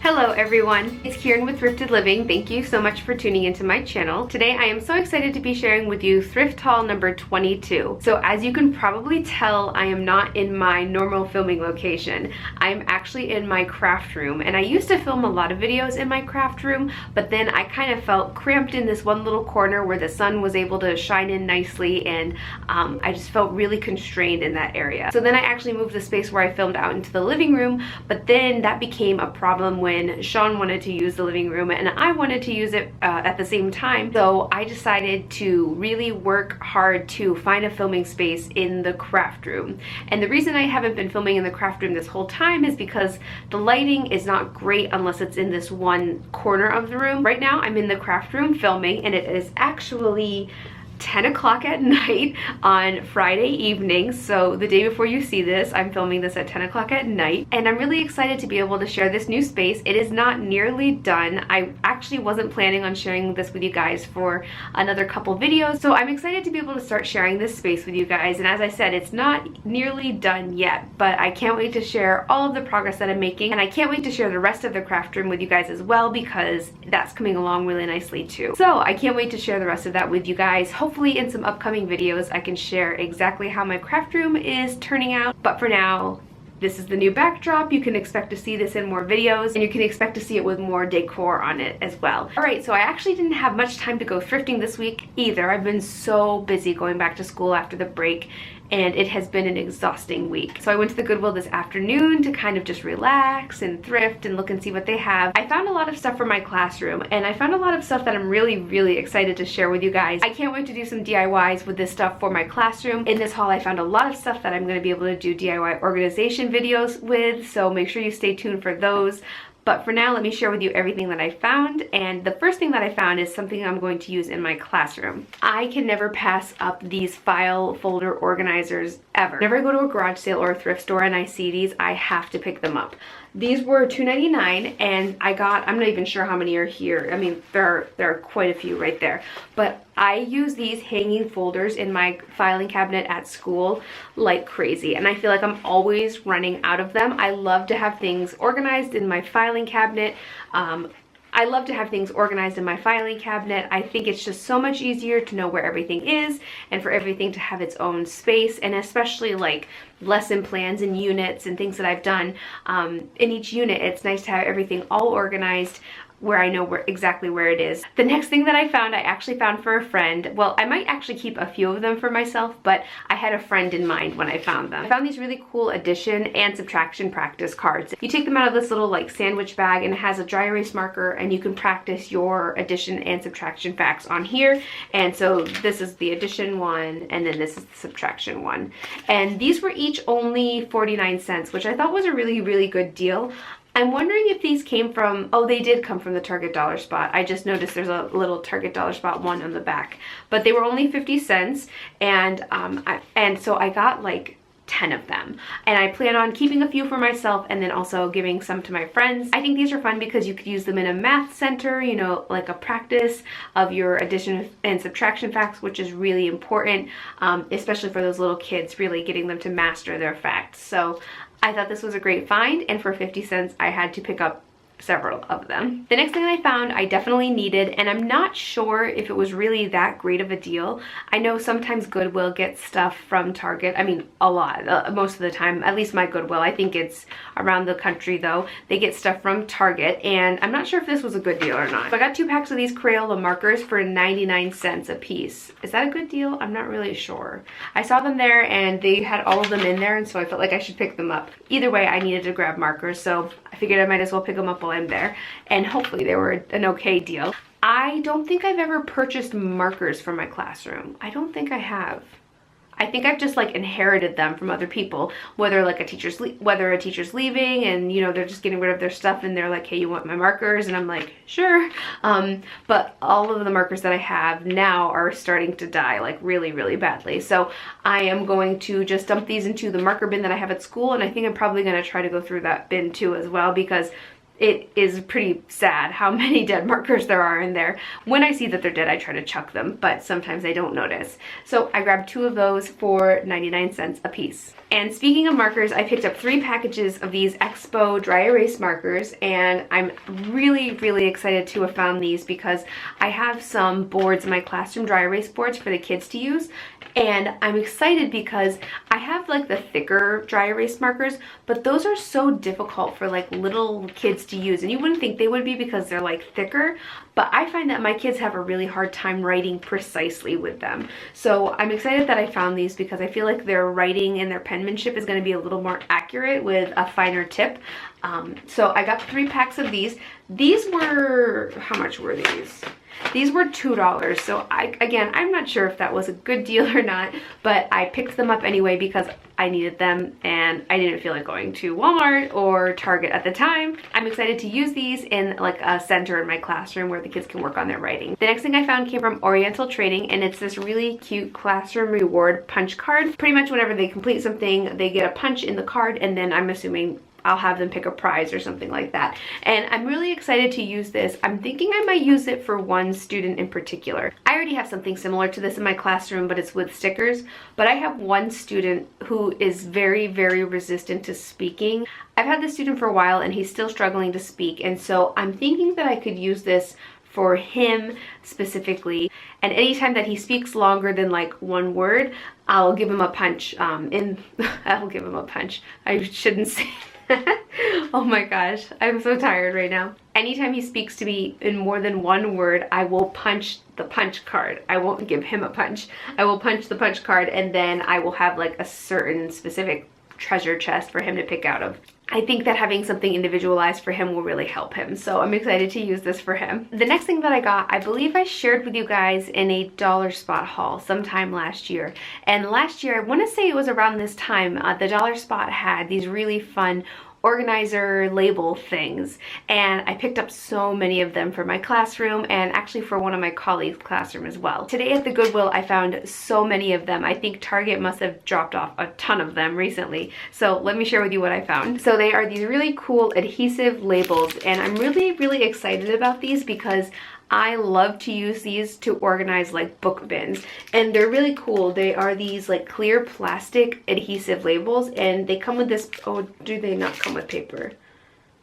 Hello everyone, it's Kieran with Thrifted Living. Thank you so much for tuning into my channel. Today I am so excited to be sharing with you thrift haul number 22. So as you can probably tell, I am not in my normal filming location. I'm actually in my craft room, and I used to film a lot of videos in my craft room, but then I kind of felt cramped in this one little corner where the sun was able to shine in nicely, and I just felt really constrained in that area. So then I actually moved the space where I filmed out into the living room, but then that became a problem when Sean wanted to use the living room and I wanted to use it at the same time. So I decided to really work hard to find a filming space in the craft room. And the reason I haven't been filming in the craft room this whole time is because the lighting is not great unless it's in this one corner of the room. Right now I'm in the craft room filming, and it is actually 10 o'clock at night on Friday evening. So the day before you see this, I'm filming this at 10 o'clock at night, and I'm really excited to be able to share this new space. It is not nearly done. I actually wasn't planning on sharing this with you guys for another couple videos, so I'm excited to be able to start sharing this space with you guys. And as I said, it's not nearly done yet, but I can't wait to share all of the progress that I'm making, and I can't wait to share the rest of the craft room with you guys as well, because that's coming along really nicely too. So I can't wait to share the rest of that with you guys. Hopefully in some upcoming videos I can share exactly how my craft room is turning out, but for now, this is the new backdrop. You can expect to see this in more videos, and you can expect to see it with more decor on it as well. Alright, so I actually didn't have much time to go thrifting this week either. I've been so busy going back to school after the break, and it has been an exhausting week. So I went to the Goodwill this afternoon to kind of just relax and thrift and look and see what they have. I found a lot of stuff for my classroom, and I found a lot of stuff that I'm really excited to share with you guys. I can't wait to do some DIYs with this stuff for my classroom. In this haul I found a lot of stuff that I'm going to be able to do DIY organization videos with, so make sure you stay tuned for those. But for now, let me share with you everything that I found. And the first thing that I found is something I'm going to use in my classroom. I can never pass up these file folder organizers ever. Whenever I go to a garage sale or a thrift store and I see these, I have to pick them up. These were $2.99, and I got, I'm not even sure how many are here. I mean, there are quite a few right there. But I use these hanging folders in my filing cabinet at school like crazy, and I feel like I'm always running out of them. I love to have things organized in my filing cabinet. I love to have things organized in my filing cabinet. I think it's just so much easier to know where everything is and for everything to have its own space, and especially like lesson plans and units and things that I've done in each unit. It's nice to have everything all organized where I know exactly where it is. The next thing that I actually found for a friend. Well, I might actually keep a few of them for myself, but I had a friend in mind when I found them. I found these really cool addition and subtraction practice cards. You take them out of this little like sandwich bag, and it has a dry erase marker, and you can practice your addition and subtraction facts on here. And so this is the addition one, and then this is the subtraction one. And these were each only 49 cents, which I thought was a really good deal. I'm wondering if these came from, oh, they did come from the Target Dollar Spot. I just noticed there's a little Target Dollar Spot one on the back. But they were only 50 cents, and so I got like 10 of them. And I plan on keeping a few for myself and then also giving some to my friends. I think these are fun because you could use them in a math center, you know, like a practice of your addition and subtraction facts, which is really important, especially for those little kids, really getting them to master their facts. So I thought this was a great find, and for 50 cents I had to pick up several of them. The next thing I found I definitely needed, and I'm not sure if it was really that great of a deal. I know sometimes Goodwill gets stuff from Target. I mean, a lot, most of the time, at least my Goodwill. I think it's around the country though. They get stuff from Target, and I'm not sure if this was a good deal or not. So I got 2 packs of these Crayola markers for 99 cents a piece. Is that a good deal? I'm not really sure. I saw them there and they had all of them in there, and so I felt like I should pick them up. Either way, I needed to grab markers, so I figured I might as well pick them up while I'm there, and hopefully they were an okay deal. I don't think I've ever purchased markers for my classroom. I don't think I have. I think I've just like inherited them from other people, whether a teacher's leaving and, you know, they're just getting rid of their stuff and they're like, hey, you want my markers? And I'm like, sure. But all of the markers that I have now are starting to die like really badly. So I am going to just dump these into the marker bin that I have at school, and I think I'm probably going to try to go through that bin too as well, because it is pretty sad how many dead markers there are in there. When I see that they're dead, I try to chuck them, but sometimes I don't notice. So I grabbed 2 of those for 99 cents a piece. And speaking of markers, I picked up 3 packages of these Expo dry erase markers, and I'm really excited to have found these because I have some boards in my classroom, dry erase boards for the kids to use. And I'm excited because I have like the thicker dry erase markers, but those are so difficult for like little kids to use. And you wouldn't think they would be because they're like thicker, but I find that my kids have a really hard time writing precisely with them. So I'm excited that I found these because I feel like their writing and their penmanship is going to be a little more accurate with a finer tip. So I got 3 packs of these. These were, how much were these? These were $2. So again, I'm not sure if that was a good deal or not, but I picked them up anyway because I needed them and I didn't feel like going to Walmart or Target at the time. I'm excited to use these in like a center in my classroom where the kids can work on their writing. The next thing I found came from Oriental Trading, and it's this really cute classroom reward punch card. Pretty much whenever they complete something, they get a punch in the card, and then I'm assuming I'll have them pick a prize or something like that. And I'm really excited to use this. I'm thinking I might use it for one student in particular. I already have something similar to this in my classroom, but it's with stickers. But I have one student who is very resistant to speaking. I've had this student for a while and he's still struggling to speak. And so I'm thinking that I could use this for him specifically, and anytime that he speaks longer than like 1 word, I'll give him a punch. I'll give him a punch. I shouldn't say oh my gosh, I'm so tired right now. Anytime he speaks to me in more than 1 word, I will punch the punch card. I won't give him a punch. I will punch the punch card, and then I will have like a certain specific treasure chest for him to pick out of. I think that having something individualized for him will really help him, so I'm excited to use this for him. The next thing that I got, I believe I shared with you guys in a Dollar Spot haul sometime last year. And last year, I want to say it was around this time, the Dollar Spot had these really fun organizer label things, and I picked up so many of them for my classroom and actually for one of my colleagues' classroom as well. Today at the Goodwill, I found so many of them. I think Target must have dropped off a ton of them recently. So let me share with you what I found. So they are these really cool adhesive labels, and I'm really excited about these because I love to use these to organize like book bins, and they're really cool. They are these like clear plastic adhesive labels, and they come with this, oh, do they not come with paper?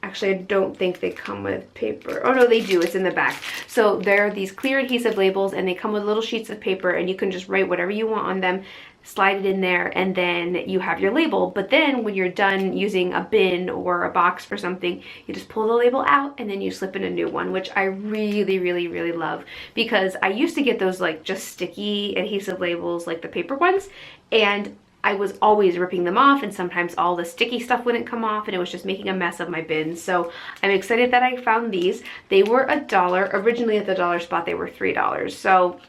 Actually, I don't think they come with paper. Oh no, they do, it's in the back. So they're these clear adhesive labels, and they come with little sheets of paper, and you can just write whatever you want on them, slide it in there, and then you have your label. But then when you're done using a bin or a box for something, you just pull the label out and then you slip in a new one, which I really love, because I used to get those like just sticky adhesive labels, like the paper ones, and I was always ripping them off, and sometimes all the sticky stuff wouldn't come off, and it was just making a mess of my bin. So I'm excited that I found these. They were $1. Originally at the Dollar Spot they were $3. So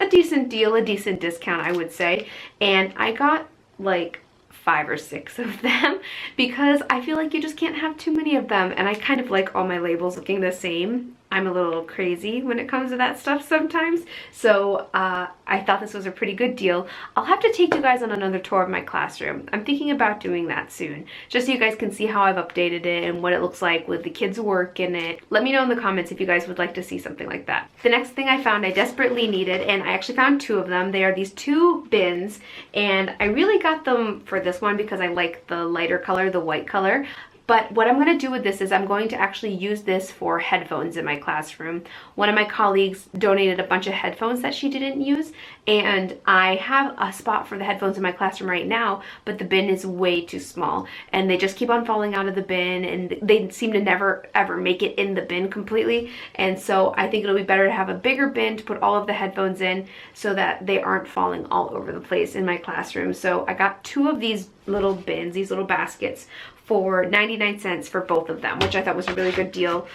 a decent deal, a decent discount, I would say. And I got like 5 or 6 of them because I feel like you just can't have too many of them, and I kind of like all my labels looking the same. I'm a little crazy when it comes to that stuff sometimes, so I thought this was a pretty good deal. I'll have to take you guys on another tour of my classroom. I'm thinking about doing that soon, just so you guys can see how I've updated it and what it looks like with the kids' work in it. Let me know in the comments if you guys would like to see something like that. The next thing I found I desperately needed, and I actually found 2 of them. They are these 2 bins, and I really got them for this one because I like the lighter color, the white color. But what I'm going to do with this is I'm going to actually use this for headphones in my classroom. One of my colleagues donated a bunch of headphones that she didn't use, and I have a spot for the headphones in my classroom right now, but the bin is way too small, and they just keep on falling out of the bin, and they seem to never ever make it in the bin completely. And so I think it'll be better to have a bigger bin to put all of the headphones in so that they aren't falling all over the place in my classroom. So I got 2 of these little bins, these little baskets, for 99 cents for both of them, which I thought was a really good deal.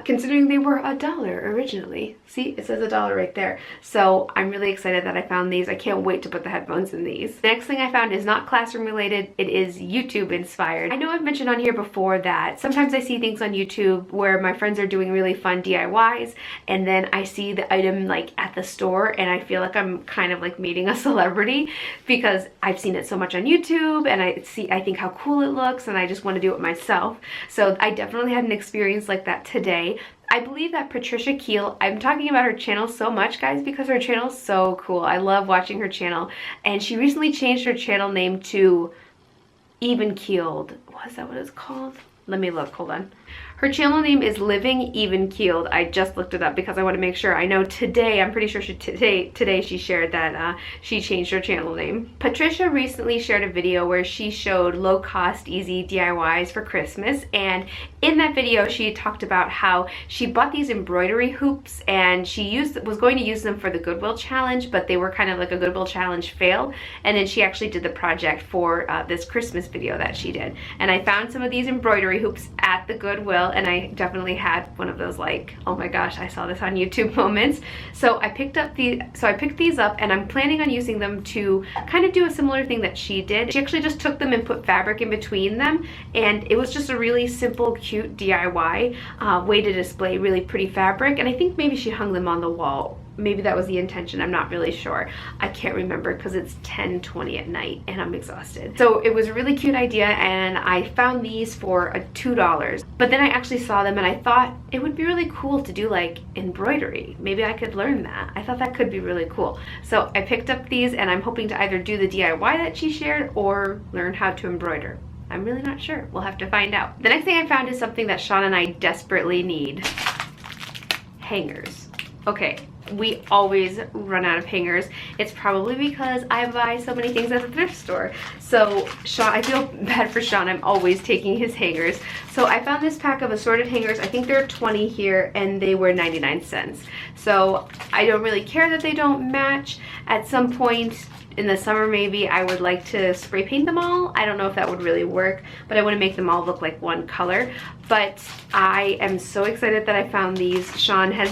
considering they were $1 originally. See, it says $1 right there. So I'm really excited that I found these. I can't wait to put the headphones in these. The next thing I found is not classroom related. It is YouTube inspired. I know I've mentioned on here before that sometimes I see things on YouTube where my friends are doing really fun DIYs, and then I see the item like at the store and I feel like I'm kind of like meeting a celebrity because I've seen it so much on YouTube and I think how cool it looks and I just want to do it myself. So I definitely had an experience like that today. I believe that Patricia Keel, I'm talking about her channel so much, guys, because her channel is so cool. I love watching her channel, and she recently changed her channel name to Even Keeled. Was that what it's called? Let me look, hold on. Her channel name is Living Even Keeled. I just looked it up because I want to make sure. I know today, I'm pretty sure today she shared that she changed her channel name. Patricia recently shared a video where she showed low cost, easy DIYs for Christmas, and in that video she talked about how she bought these embroidery hoops and she was going to use them for the Goodwill challenge, but they were kind of like a Goodwill challenge fail, and then she actually did the project for this Christmas video that she did. And I found some of these embroidery hoops at the Goodwill, and I definitely had one of those like, oh my gosh, I saw this on YouTube moments. So I picked these up and I'm planning on using them to kind of do a similar thing that she did. She actually just took them and put fabric in between them, and it was just a really simple, cute DIY way to display really pretty fabric. And I think maybe she hung them on the wall. Maybe that was the intention, I'm not really sure. I can't remember because it's 10:20 at night and I'm exhausted. So it was a really cute idea, and I found these for $2. But then I actually saw them and I thought it would be really cool to do like embroidery. Maybe I could learn that. I thought that could be really cool. So I picked up these and I'm hoping to either do the DIY that she shared or learn how to embroider. I'm really not sure. We'll have to find out. The next thing I found is something that Sean and I desperately need. Hangers. Okay. We always run out of hangers. It's probably because I buy so many things at the thrift store. So Sean, I feel bad for Sean. I'm always taking his hangers. So I found this pack of assorted hangers. I think there are 20 here and they were 99 cents. So I don't really care that they don't match. At some point in the summer maybe I would like to spray paint them all. I don't know if that would really work, but I want to make them all look like one color. But I am so excited that I found these. Sean has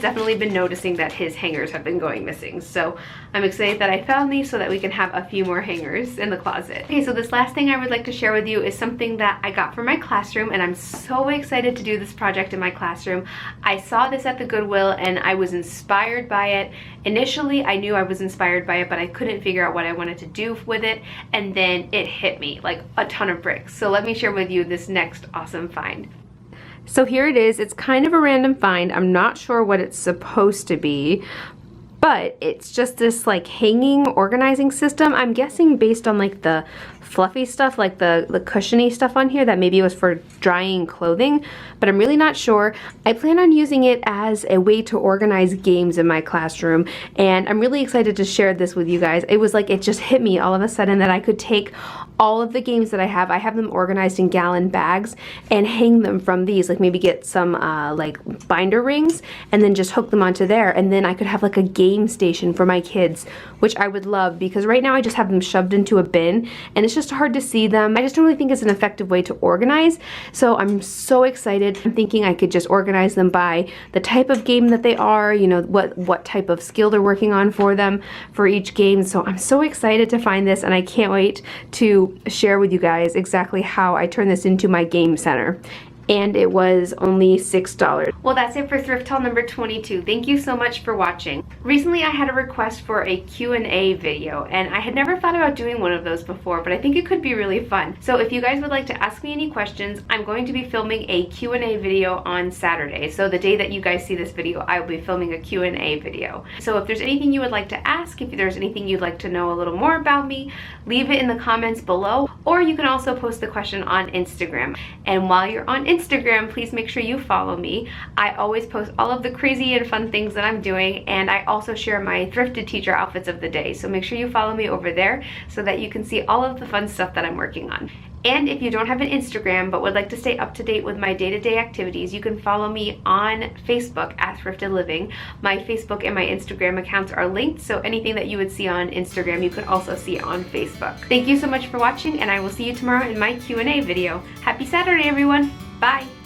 definitely been noticing that his hangers have been going missing. So I'm excited that I found these so that we can have a few more hangers in the closet. Okay, so this last thing I would like to share with you is something that I got for my classroom, and I'm so excited to do this project in my classroom. I saw this at the Goodwill and I was inspired by it. Initially, I knew I was inspired by it, but I couldn't figure out what I wanted to do with it, and then it hit me like a ton of bricks. So let me share with you this next awesome find. So here it is. It's kind of a random find. I'm not sure what it's supposed to be, but it's just this like hanging organizing system. I'm guessing based on like the fluffy stuff, like the cushiony stuff on here, that maybe it was for drying clothing, but I'm really not sure. I plan on using it as a way to organize games in my classroom, and I'm really excited to share this with you guys. It was like it just hit me all of a sudden that I could take all of the games that I have them organized in gallon bags and hang them from these, like maybe get some like binder rings and then just hook them onto there, and then I could have like a game station for my kids, which I would love, because right now I just have them shoved into a bin and it's just hard to see them. I just don't really think it's an effective way to organize. So I'm so excited. I'm thinking I could just organize them by the type of game that they are, you know, what type of skill they're working on for them for each game. So I'm so excited to find this, and I can't wait to share with you guys exactly how I turn this into my game center. And it was only $6. Well, that's it for thrift haul number 22. Thank you so much for watching. Recently I had a request for a Q&A video, and I had never thought about doing one of those before, but I think it could be really fun. So if you guys would like to ask me any questions, I'm going to be filming a Q&A video on Saturday. So the day that you guys see this video, I will be filming a Q&A video. So if there's anything you would like to ask, if there's anything you'd like to know a little more about me, leave it in the comments below, or you can also post the question on Instagram. And while you're on Instagram, please make sure you follow me. I always post all of the crazy and fun things that I'm doing, and I also share my thrifted teacher outfits of the day. So make sure you follow me over there so that you can see all of the fun stuff that I'm working on. And if you don't have an Instagram but would like to stay up to date with my day-to-day activities, you can follow me on Facebook at Thrifted Living. My Facebook and my Instagram accounts are linked, so anything that you would see on Instagram, you could also see on Facebook. Thank you so much for watching, and I will see you tomorrow in my Q&A video. Happy Saturday, everyone! Bye!